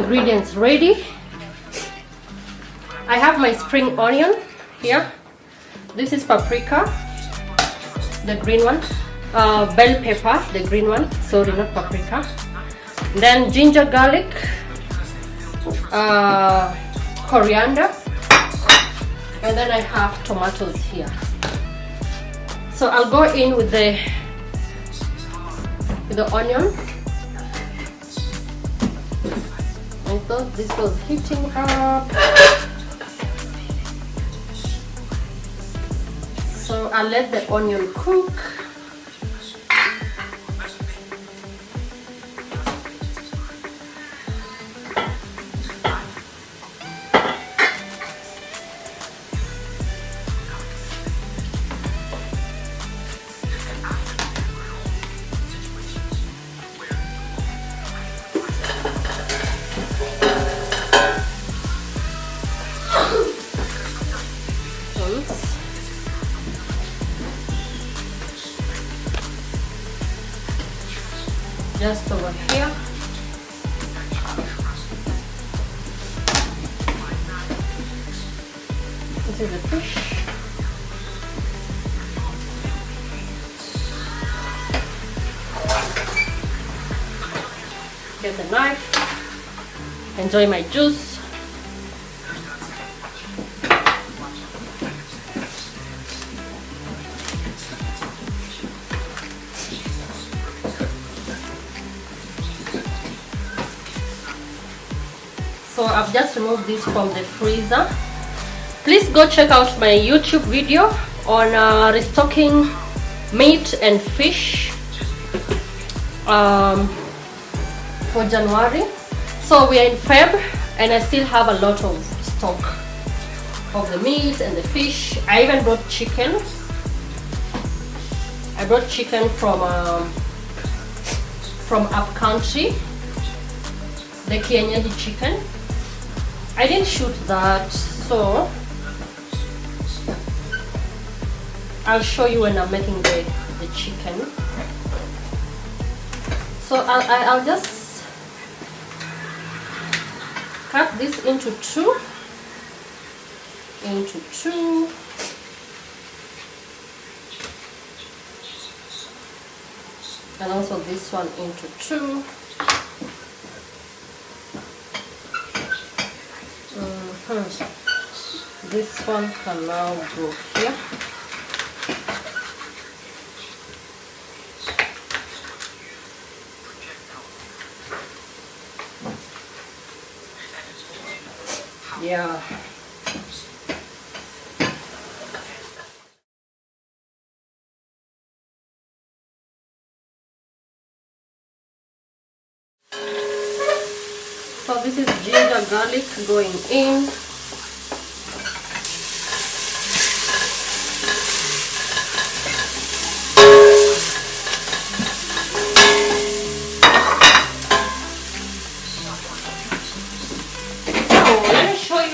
ingredients ready. I have my spring onion here. This is paprika, the green one. Bell pepper, the green one. Sorry, not paprika. Then ginger, garlic, coriander, and then I have tomatoes here. So I'll go in with the onion. I thought this was heating up. So I'll let the onion cook. Just over here. This is the fish. Get the knife. Enjoy my juice. So I've just removed this from the freezer. Please go check out my YouTube video on restocking meat and fish for January. So we are in Feb and I still have a lot of stock of the meat and the fish. I even brought chicken. I brought chicken from upcountry, the kienyeji chicken. I didn't shoot that, so I'll show you when I'm making the chicken. So I'll just cut this into two, and also this one into two. This one can now go here. Yeah. So this is ginger garlic going in.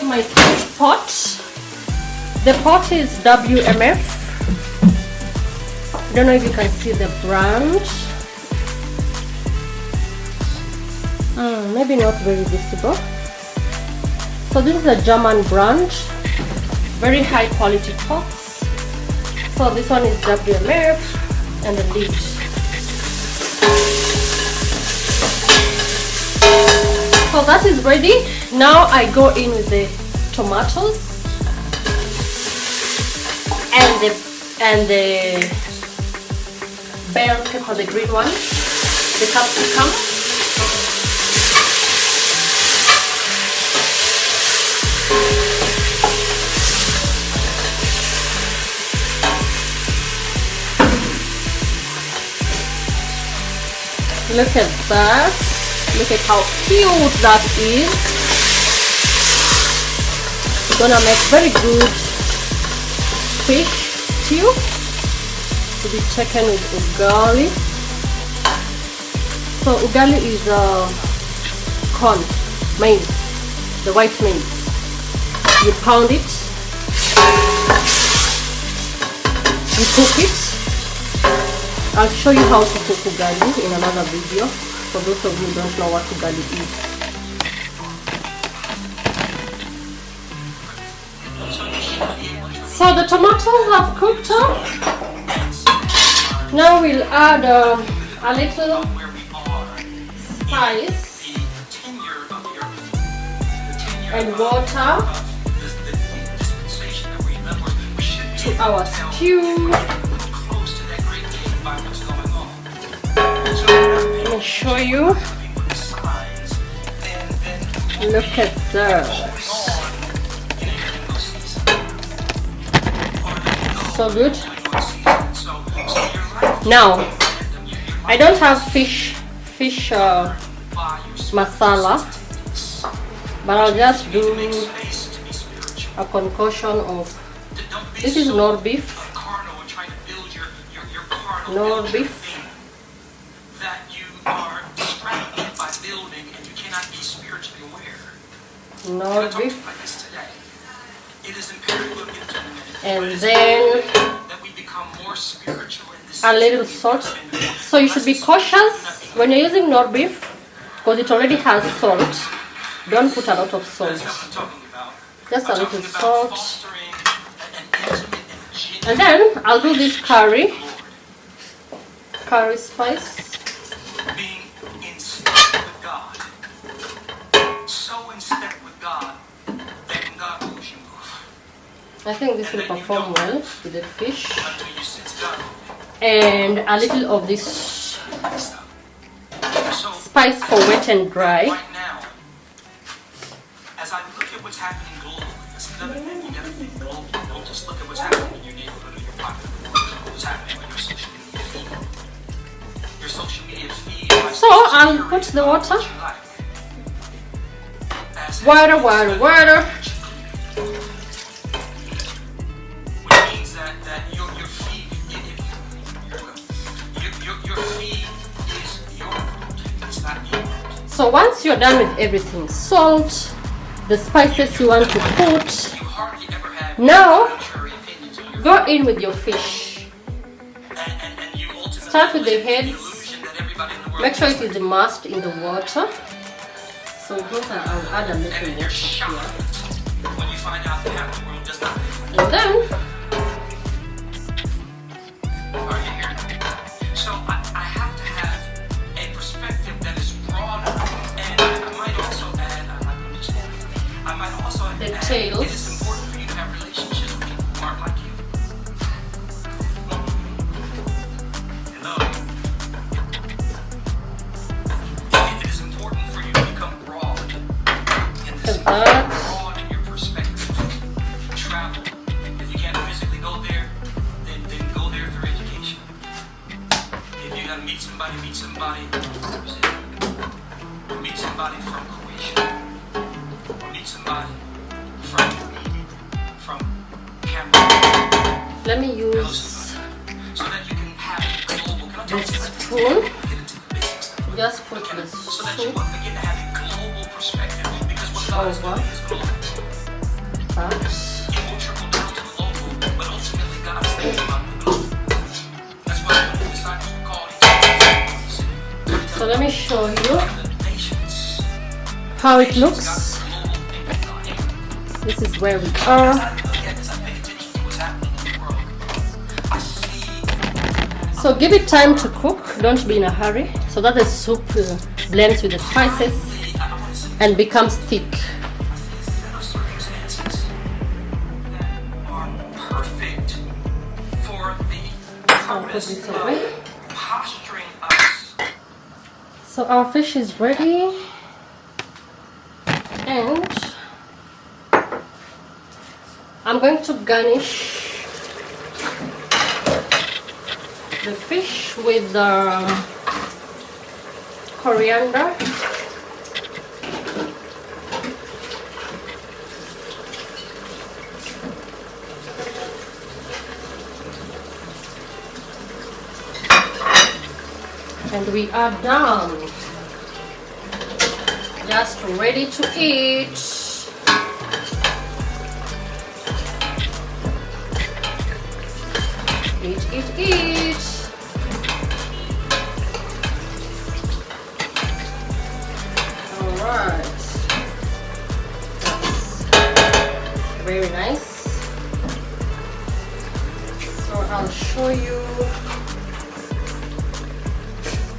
My pot. The pot is WMF. I don't know if you can see the brand. Maybe not very visible. So this is a German brand, very high quality pots. So this one is WMF and the lid. So that is ready. Now I go in with the tomatoes and the bell pepper, the green one, the capsicum. Look at that. Look at how cute that is. It's gonna make very good fish stew to be taken with ugali. So ugali is corn, maize, the white maize. You pound it, you cook it. I'll show you how to cook ugali in another video, for those of you who don't know what ugali is. tomatoes have cooked up. Now we'll add a little spice and water to our stew. Let me show you. Look at that. So good. Now, I don't have fish masala, but I'll just do a concoction of, this is nor beef, nor beef, nor beef, and then a little salt. So you should be cautious when you're using nor beef because it already has salt. Don't put a lot of salt, just a little salt. And then I'll do this curry spice. I think this will perform well with the fish. And a little of this spice for wet and dry. As I look at what's happening globally, that's another thing. You gotta think global. Don't just look at what's happening in your neighborhood or your pocket. What's happening on your social media feed. Your social media feed. So I'll put the water. Water. Which means that your feed, your feed is your food. It's not your food. So once you're done with everything, salt, the spices you want to put, now go in with your fish. Start with the heads. Make sure it is immersed in the water. So I'll add a little water here. And then so I have to have a perspective that is broader, and I might also add, the tails. It is important for you to have relationships with people who aren't like you. Hello. It is important for you to become broad in this, broad in your perspective. Travel. If you can't physically go there, then go there through education. If you gotta meet somebody from Brazil, or meet somebody from Croatia, or meet somebody from Cameroon. Let me use so that you can have global, this spoon. Just put this so that you begin to have a global perspective, because what God is doing is global. It will trickle down to the local, but ultimately God is thinking about the global. That's why the disciples were called. So let me show you how it looks. This is where we are. So give it time to cook, don't be in a hurry, so that the soup blends with the spices and becomes thick. I'll put this away. So our fish is ready, and I'm going to garnish the fish with coriander. And we are done. Just ready to eat. Eat. Alright. Very nice. I'll show you.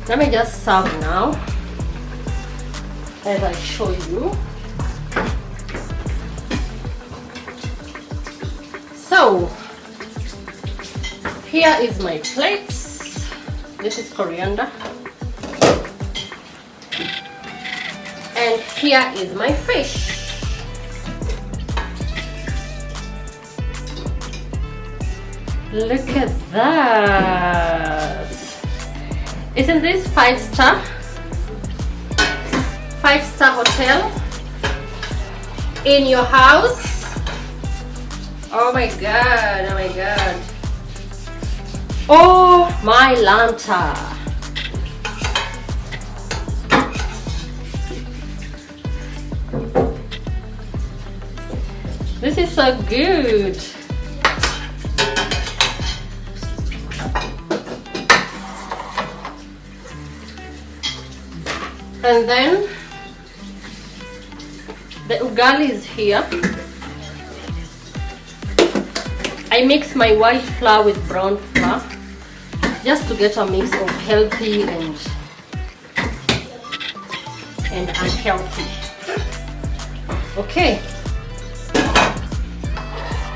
Let me just serve now as I show you. So here is my plates. This is coriander. And here is my fish. Look at that. Isn't this 5-star? 5-star hotel in your house? Oh my god, oh my god. Oh my Lanta. This is so good. And then the ugali is here. I mix my white flour with brown flour just to get a mix of healthy and unhealthy. Okay,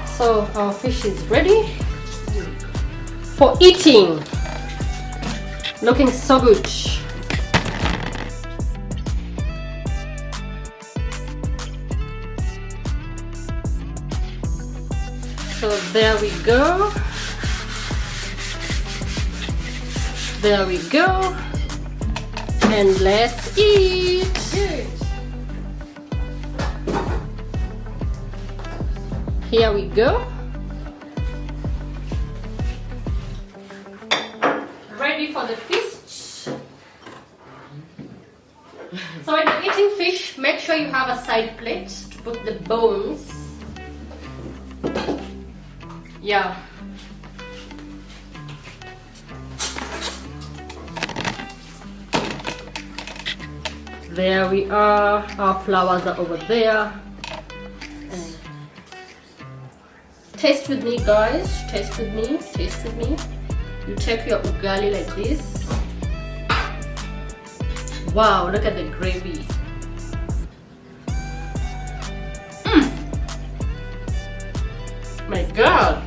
so our fish is ready for eating. Looking so good. So there we go. There we go. And let's eat. Here we go. Ready for the feast. So when you're eating fish, make sure you have a side plate to put the bones. Yeah. There we are. Our flowers are over there. Taste with me, guys. Taste with me. Taste with me. You take your ugali like this. Wow, look at the gravy. My God.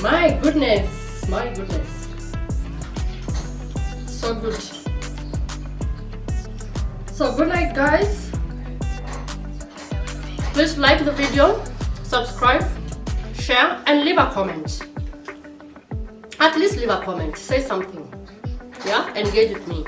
My goodness. My goodness. So good. So good night, guys. Please like the video, subscribe, share, and leave a comment. At least leave a comment. Say something. Yeah? Engage with me.